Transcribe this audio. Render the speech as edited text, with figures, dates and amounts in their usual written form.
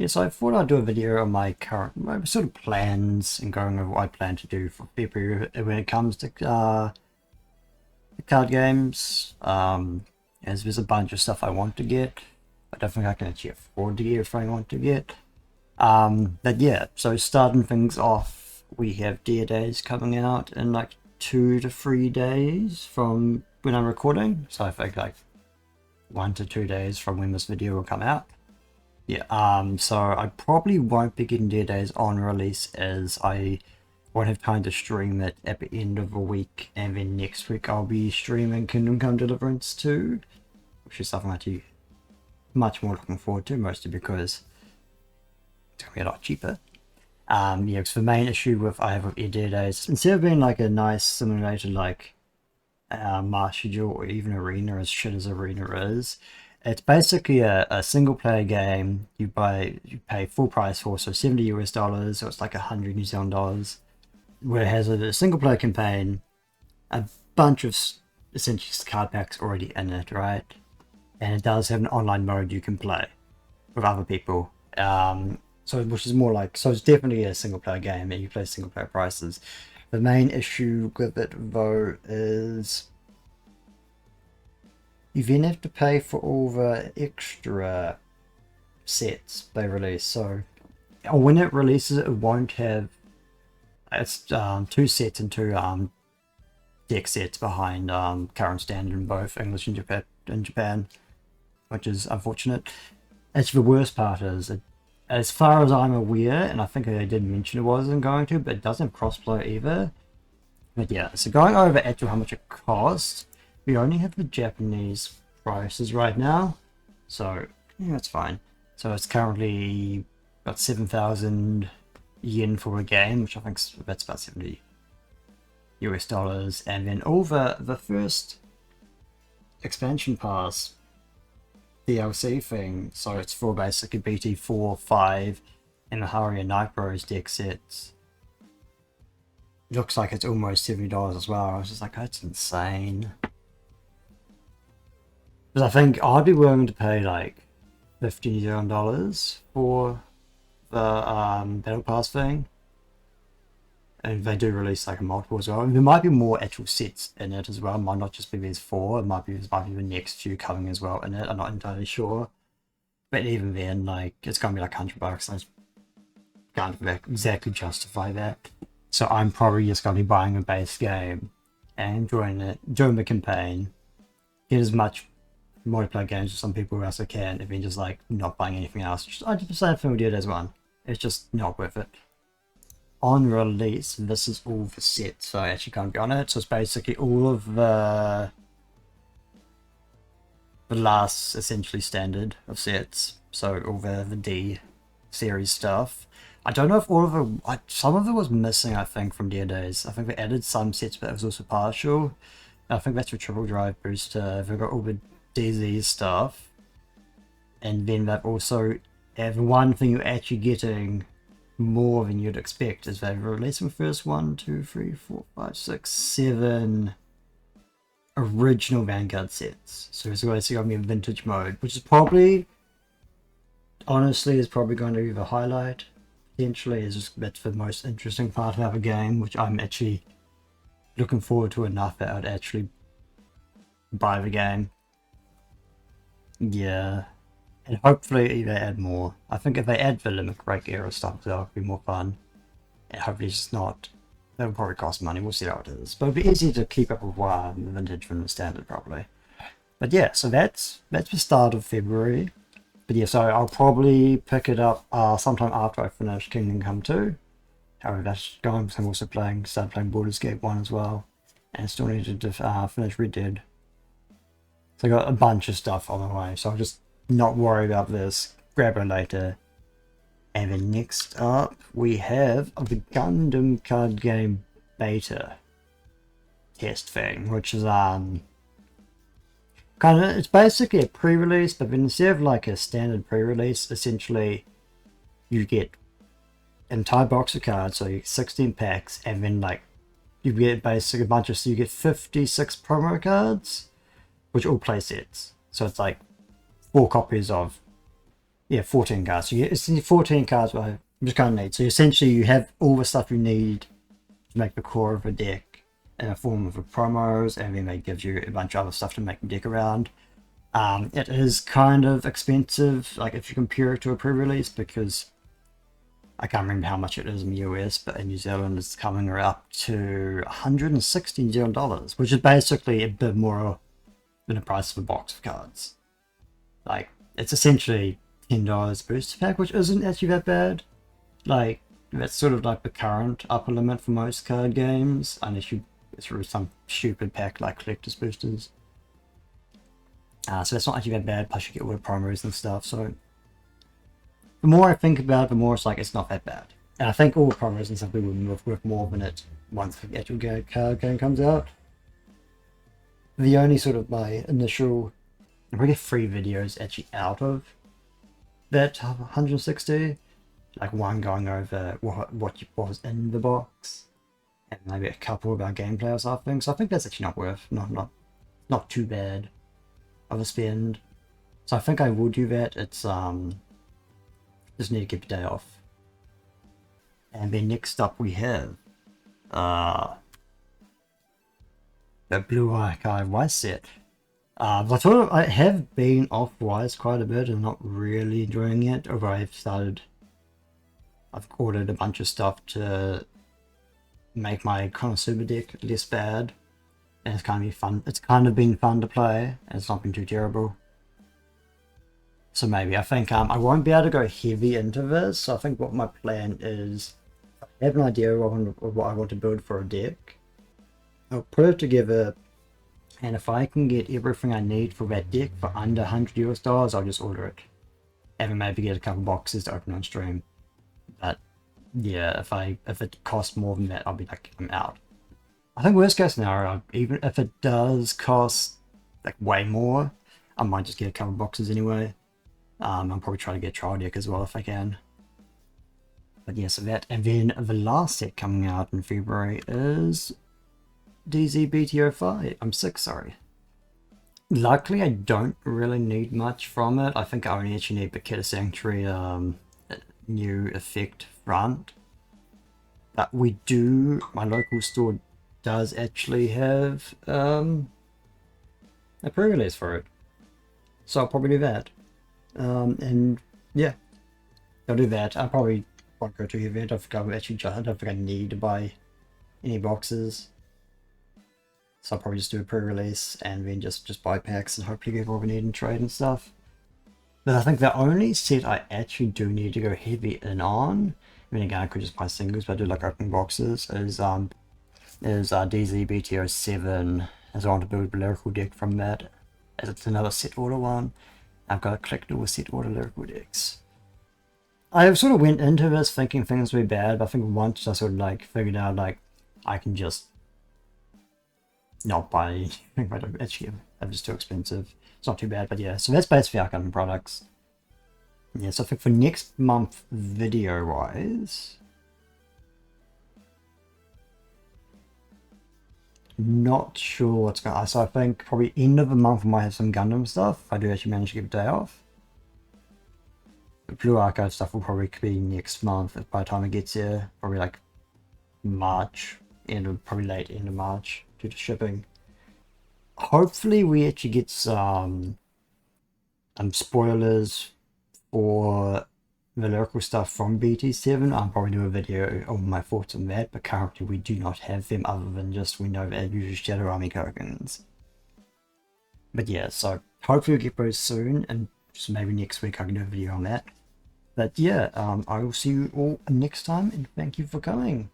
Yes, I thought I'd do a video on my sort of plans and going over what I plan to do for February when it comes to the card games. As there's a bunch of stuff I want to get. I don't think I can actually afford to get if I want to get. But yeah, so starting things off, we have Dear Days coming out in like 2 to 3 days from when I'm recording. So I think like 1 to 2 days from when this video will come out. Yeah, so I probably won't be getting Dear Days on release as I won't have time to stream it at the end of the week, and then next week I'll be streaming Kingdom Come Deliverance 2, which is something I'm actually much more looking forward to, mostly because it's going to be a lot cheaper. Yeah, because the main issue I have with Dear Days, instead of being like a nice simulated like Master Duel or even Arena, as shit as Arena is, it's basically a single player game. You pay full price for, so $70 US, so it's like 100 New Zealand dollars, where it has a single player campaign, a bunch of essentially card packs already in it, right? And it does have an online mode you can play with other people. So which is more like, so it's definitely a single player game and you play single player prices. The main issue with it though is you then have to pay for all the extra sets they release. So when it releases, it won't have, it's 2 sets and 2 deck sets behind current standard in both English and Japan, which is unfortunate. Actually, the worst part is, as far as I'm aware, and I think I did mention it wasn't going to, but it doesn't crossplay either. But yeah, so going over actually how much it costs, we only have the Japanese prices right now, so yeah, that's fine. So it's currently about 7,000 yen for a game, which I think that's about $70 US, and then over the first expansion pass DLC thing, so it's for basically BT4, 5, and the Haria Night Bros deck sets. Looks like it's almost $70 as well. I was just like, that's insane. Because I think I'd be willing to pay like $50 New Zealand dollars for the Battle Pass thing. And they do release like a multiple as well. And there might be more actual sets in it as well. It might not just be these 4. It might be the next few coming as well in it. I'm not entirely sure. But even then, like, it's gonna be like $100. And I can't exactly justify that. So I'm probably just gonna be buying a base game and enjoying it, enjoying the campaign, get as much multiplayer games with some people as I can, and then just like not buying anything else. I just decided to do it as one. It's just not worth it. On release, this is all the sets, so I actually can't be on it. So it's basically all of the last essentially standard of sets. So all the D series stuff. I don't know if all of it, some of it was missing, I think, from Dear Days. I think they added some sets, but it was also partial. I think that's for Triple Drive Booster. They've got all the DZ stuff. And then they've also, the one thing you're actually getting more than you'd expect is they've released the first 1, 2, 3, 4, 5, 6, 7 original Vanguard sets. So it's basically going to be in vintage mode, which is probably, honestly, is probably going to be the highlight. Potentially, is just that's the most interesting part of our game, which I'm actually looking forward to enough that I'd actually buy the game. Yeah. And hopefully they add more. I think if they add the limit break era stuff, that would be more fun. And hopefully it's just not, that'll probably cost money, we'll see how it is. But it'll be easy to keep up with the vintage from the standard probably. But yeah, so that's the start of February. But yeah, so I'll probably pick it up sometime after I finish Kingdom Come 2. However, that's going, because I'm also started playing Baldur's Gate 1 as well. And still needed to finish Red Dead. So I got a bunch of stuff on the way, so I'll just not worry about this, grab it later. And then next up we have the Gundam card game beta test thing, which is it's basically a pre-release, but then instead of like a standard pre-release, essentially you get an entire box of cards, so you get 16 packs, and then like you get basically a bunch of, so you get 56 promo cards, which all play sets. So it's like 4 copies of Yeah, 14 cards. So it's 14 cards, which is kind of neat. So essentially you have all the stuff you need to make the core of a deck in a form of a promos, and then they gives you a bunch of other stuff to make the deck around. It is kind of expensive, like if you compare it to a pre-release, because I can't remember how much it is in the US, but in New Zealand it's coming up to $160 New Zealand dollars, which is basically a bit more than the price of a box of cards. Like, it's essentially $10 booster pack, which isn't actually that bad. Like, that's sort of like the current upper limit for most card games, unless you get through some stupid pack like collector's boosters. So that's not actually that bad, plus you get all the promos and stuff, so the more I think about it, the more it's like it's not that bad. And I think all the promos and stuff will work more than it once the actual card game comes out. The only sort of my initial, really 3 videos actually out of that 160, like one going over what was in the box, and maybe a couple about gameplay or something. So I think that's actually not worth, not too bad of a spend. So I think I will do that. It's just need to give a day off. And then next up we have the Blue Archive Wise set. I have been off Wise quite a bit and not really enjoying it, although I've ordered a bunch of stuff to make my Konosuba deck less bad, and it's kind of fun. It's kind of been fun to play, and it's not been too terrible. So maybe, I think I won't be able to go heavy into this, so I think what my plan is, I have an idea of what I want to build for a deck. I'll put it together, and if I can get everything I need for that deck for under $100 US, I'll just order it. And then maybe get a couple boxes to open on stream. But yeah, if it costs more than that, I'll be like, I'm out. I think worst case scenario, even if it does cost like way more, I might just get a couple boxes anyway. I'll probably try to get a trial deck as well if I can. But yeah, so that. And then the last set coming out in February is DZ BT05. I'm 6, sorry. Luckily, I don't really need much from it. I think I only actually need the Keta Sanctuary new effect front. But we do, my local store does actually have a pre-release for it. So I'll probably do that. And yeah, I'll do that. I probably won't go to the event. I don't think I need to buy any boxes. So I'll probably just do a pre-release and then just buy packs and hopefully get what we need in trade and stuff. But I think the only set I actually do need to go heavy in on, I mean again I could just buy singles, but I do like opening boxes, is DZ BT07, as I want to build a lyrical deck from that, as it's another set order one. I've got to collect all the set order lyrical decks. I sort of went into this thinking things would be bad, but I think once I sort of like figured out like I can just not buy anything. I don't actually have, it's too expensive. It's not too bad, but yeah. So that's basically our upcoming products. Yeah, so I think for next month video wise, not sure what's going on. So I think probably end of the month we might have some Gundam stuff. I do actually manage to get a day off. The Blue Archive stuff will probably be next month by the time it gets here. Probably like March, probably late end of March due to shipping. Hopefully we actually get some spoilers for the lyrical stuff from BT7. I'll probably do a video on my thoughts on that, but currently we do not have them other than just we know that usually Shadow Army tokens. But yeah, so hopefully we'll get those soon, and just maybe next week I can do a video on that. But yeah, I will see you all next time, and thank you for coming.